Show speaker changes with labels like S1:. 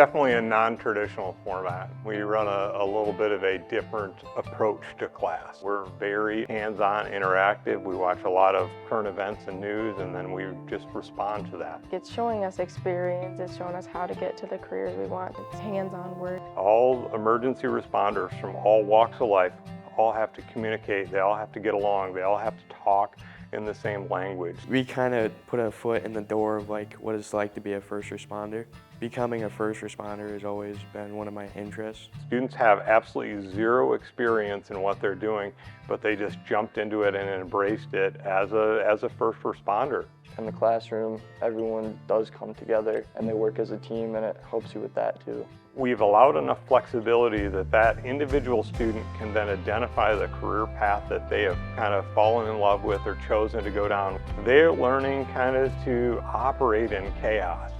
S1: definitely a non-traditional format. We run a little bit of a different approach to class. We're very hands-on, interactive. We watch a lot of current events and news, and then we just respond to that.
S2: It's showing us experience. It's showing us how to get to the careers we want. It's hands-on work.
S1: All emergency responders from all walks of life all have to communicate. They all have to get along. They all have to talk in the same language.
S3: We kind of put a foot in the door of what it's like to be a first responder. Becoming a first responder has always been one of my interests.
S1: Students have absolutely zero experience in what they're doing, but they just jumped into it and embraced it as a first responder.
S4: In the classroom, everyone does come together and they work as a team, and it helps you with that too.
S1: We've allowed enough flexibility that that individual student can then identify the career path that they have kind of fallen in love with or chosen to go down. They're learning kind of to operate in chaos.